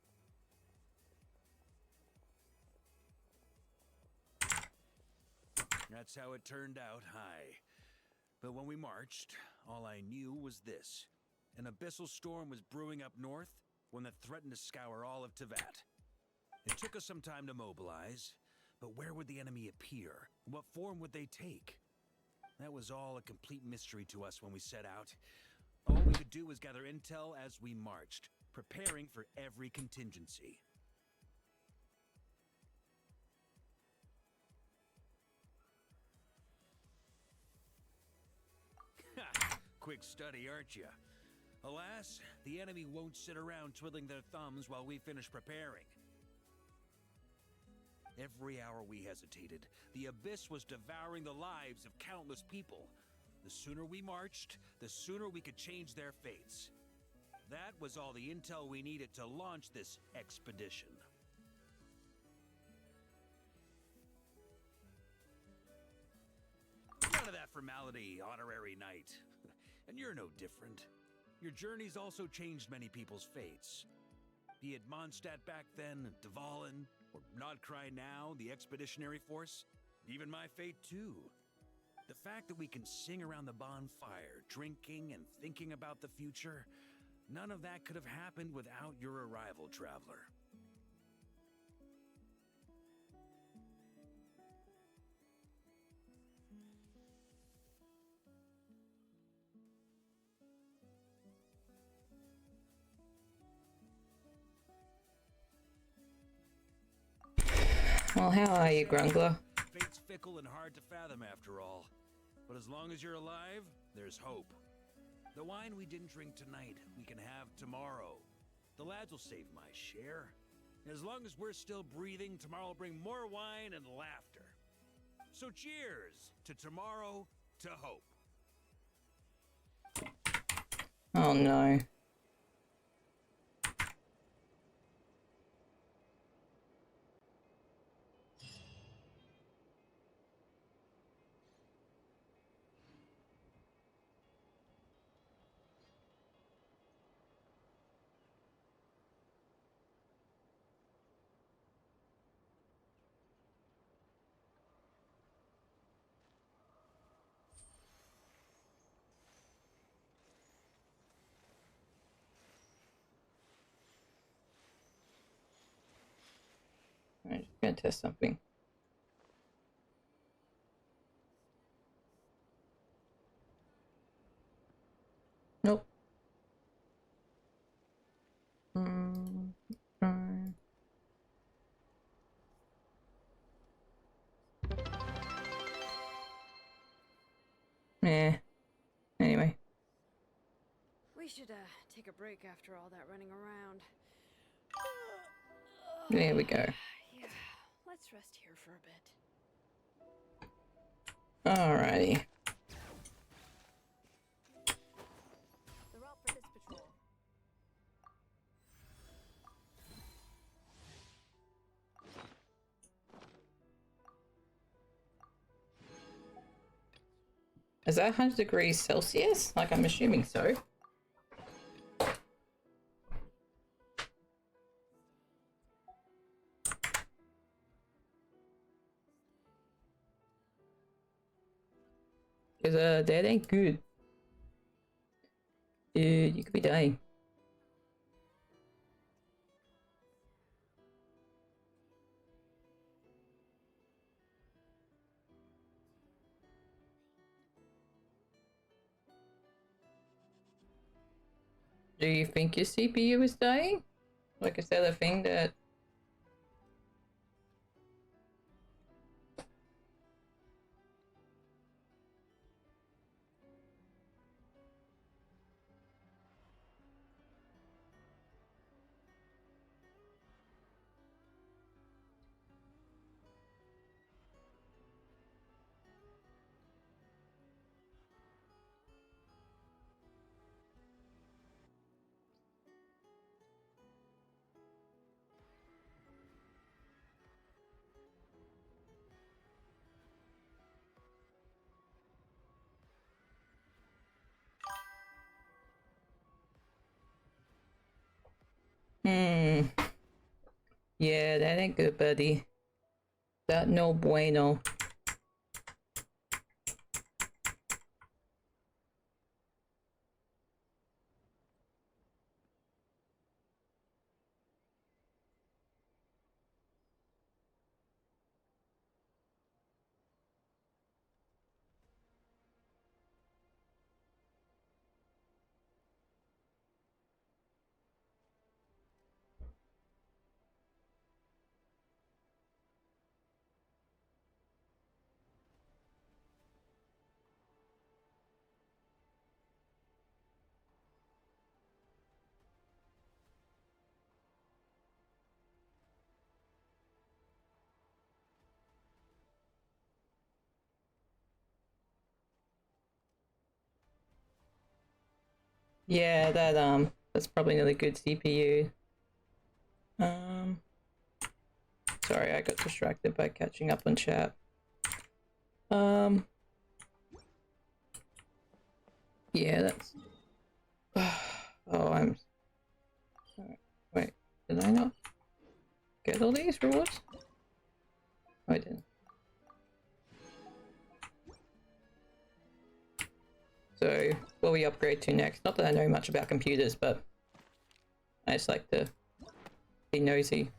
That's how it turned out. But when we marched, all I knew was this. An abyssal storm was brewing up north, one that threatened to scour all of Tevat. It took us some time to mobilize, but where would the enemy appear? What form would they take? That was all a complete mystery to us when we set out. All we could do was gather intel as we marched, preparing for every contingency. Quick study, aren't you? Alas, the enemy won't sit around twiddling their thumbs while we finish preparing. Every hour we hesitated, the abyss was devouring the lives of countless people. The sooner we marched, the sooner we could change their fates. That was all the intel we needed to launch this expedition. None of that formality, honorary knight. And you're no different. Your journey's also changed many people's fates. Be it Mondstadt back then, Dvalin, or Nodcry now, the expeditionary force. Even my fate too. The fact that we can sing around the bonfire, drinking and thinking about the future, none of that could have happened without your arrival, traveler. Well, how are you, Grumbler? Fate's fickle and hard to fathom after all. But as long as you're alive, there's hope. The wine we didn't drink tonight, we can have tomorrow. The lads will save my share. As long as we're still breathing, tomorrow will bring more wine and laughter. So cheers to tomorrow, to hope. Oh no. I'm just gonna test something. Nope. Fine. Yeah. Anyway. We should take a break after all that running around. There we go. Yeah, let's rest here for a bit. Alrighty. The route for this patrol. Is that 100 degrees Celsius? Like, I'm assuming so. Because, that ain't good. Dude, you could be dying. Do you think your CPU is dying? Like, is that a thing that... Yeah, that ain't good, buddy. That no bueno. Yeah, that's probably another good CPU. Sorry, I got distracted by catching up on chat. Yeah, that's... Oh, I'm... Wait, did I not get all these rewards? Oh, I didn't. So, what we upgrade to next? Not that I know much about computers, but I just like to be nosy.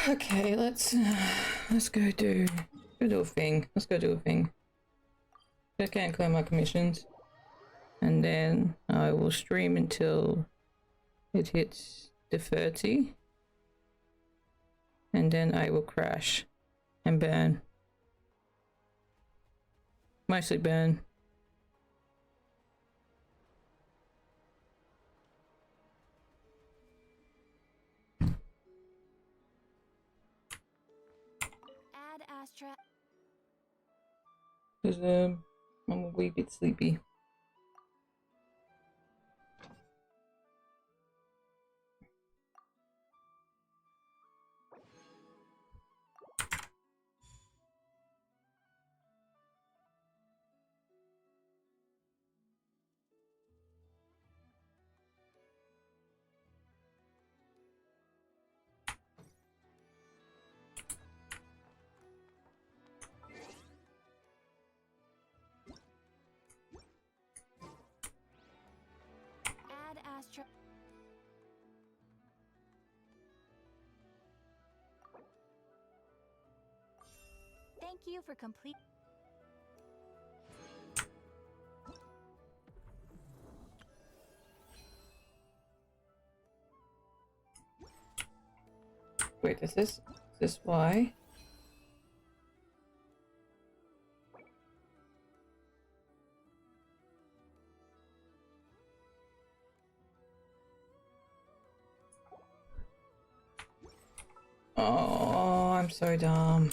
Okay, let's go do a thing. Let's go do a thing. I can't claim my commissions, and then I will stream until it hits the 30, and then I will crash and burn. Mostly burn. Astra. Cause I'm a wee bit sleepy. Add Astra. Thank you for complete. Wait, is this why? Oh, I'm so dumb.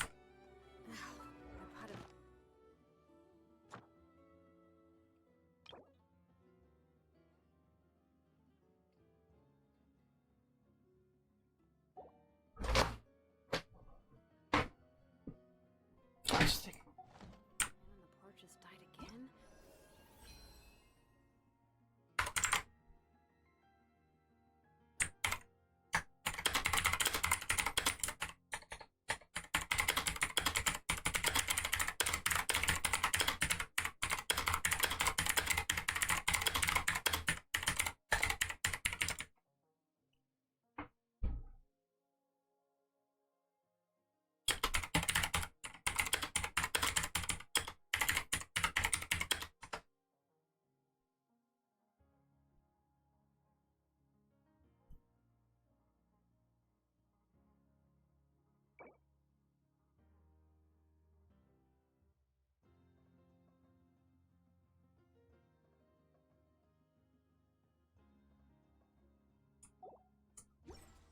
The port just died again.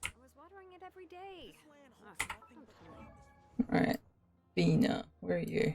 I was watering it every day. Alright. Bina, where are you?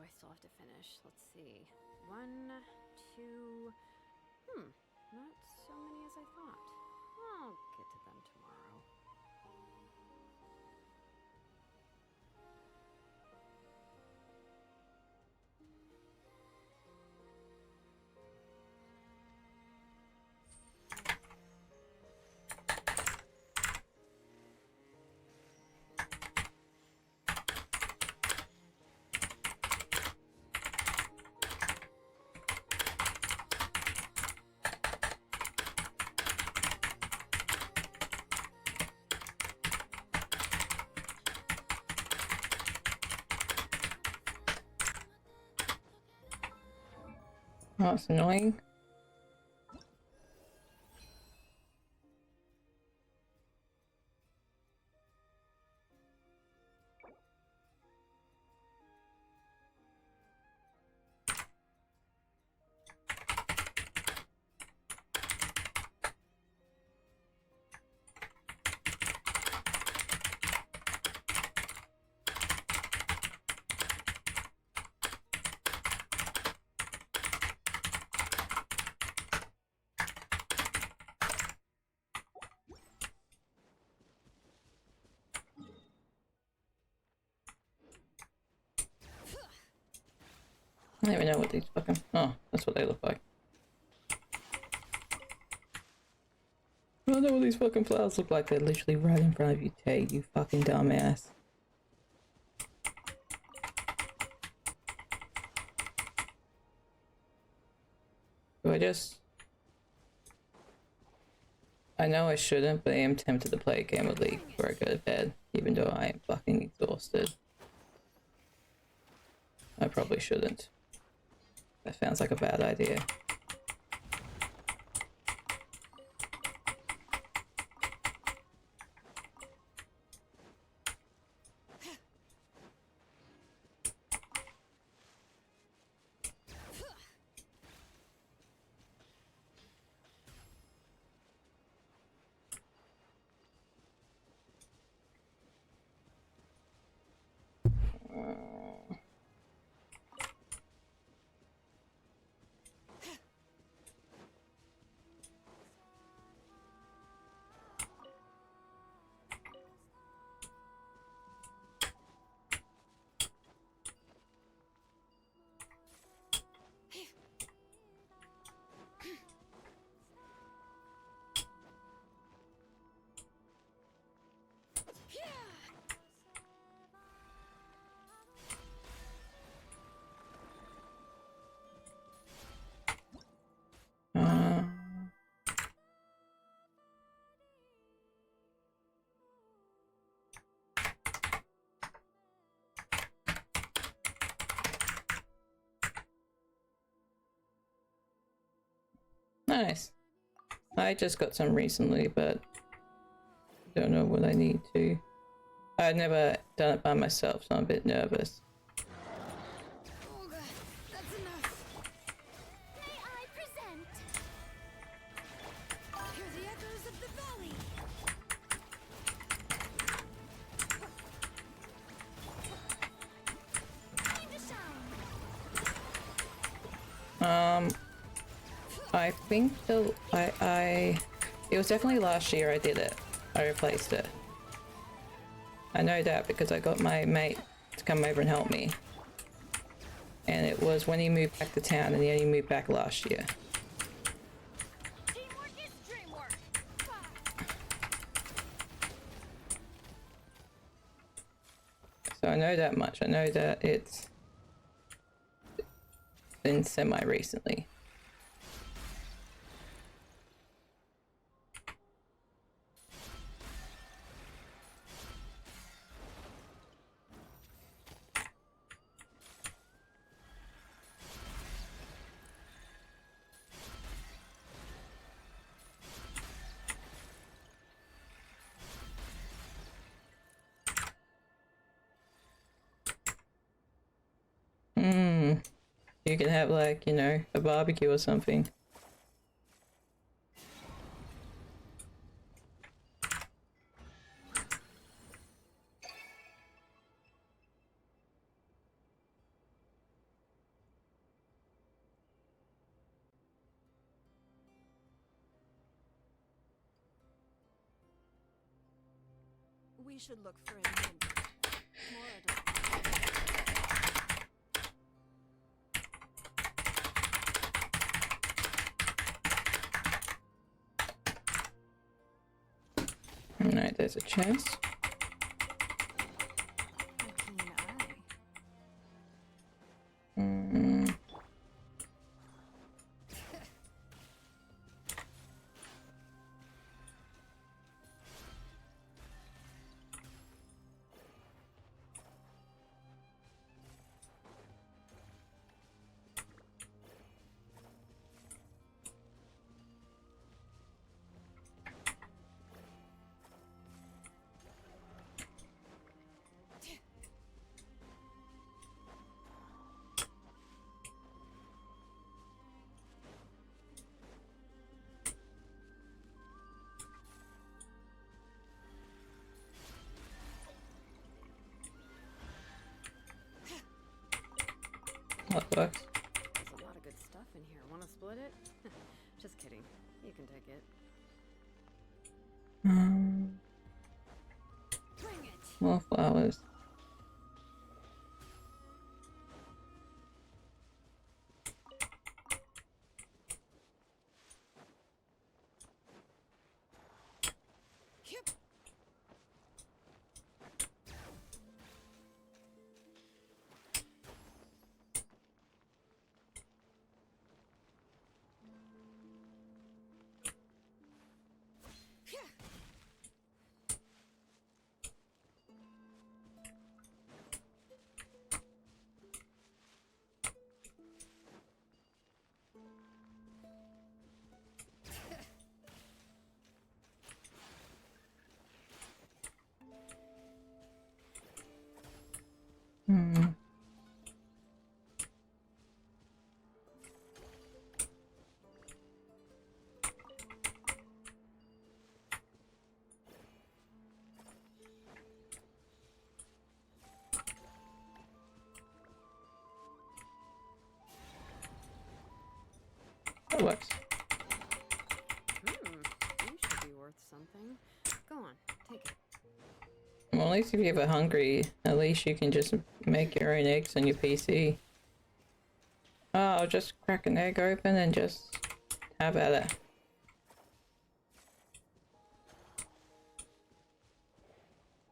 do I still have to finish? Let's see. 1, 2... not so many as I thought. I'll get to them tomorrow. Oh, that's annoying. I don't even know what these fucking... Oh, that's what they look like. I don't know what these fucking flowers look like. They're literally right in front of you, Tay, you fucking dumbass. Do I just... I know I shouldn't, but I am tempted to play a game of League before I go to bed, even though I am fucking exhausted. I probably shouldn't. That sounds like a bad idea. Nice. I just got some recently, but don't know what I need to. I've never done it by myself, so I'm a bit nervous. Oh, that's enough. May I present? Hear the echoes of the valley. Time to shine. I think it was definitely last year I did it. I replaced it. I know that because I got my mate to come over and help me. And it was when he moved back to town, and he only moved back last year. Teamwork is dreamwork. So I know that much. I know that it's been semi-recently. You can have, like, you know, a barbecue or something. We should look for a nymph. More adult. Alright, there's a chest. That works. There's a lot of good stuff in here. Want to split it? Just kidding. You can take it. Bring it. More flowers. That works. You should be worth something. Go on, take it. Well, at least if you're ever hungry, at least you can just make your own eggs on your PC. Oh, I'll just crack an egg open and just have at it.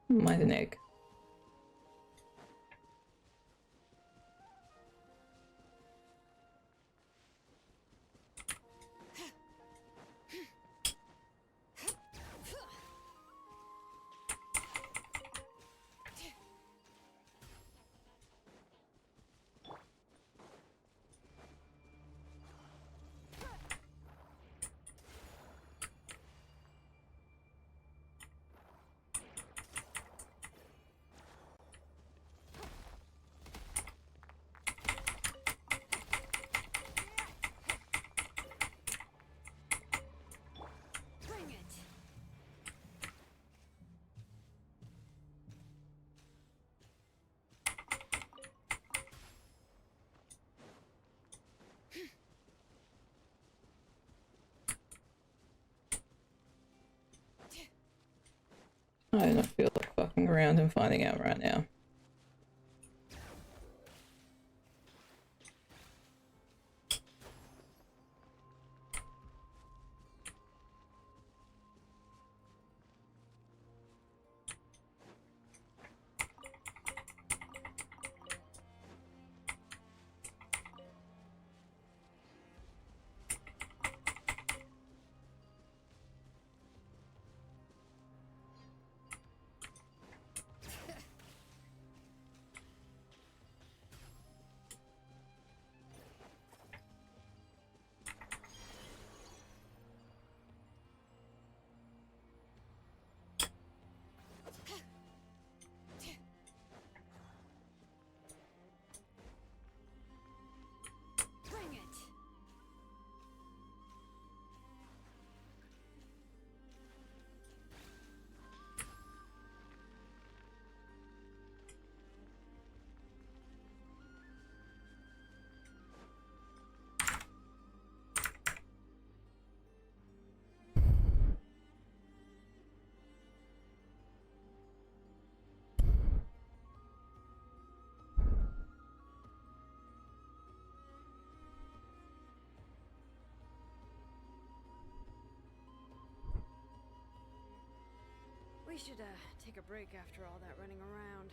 Mine's an egg. I don't feel like fucking around and finding out right now. We should take a break after all that running around.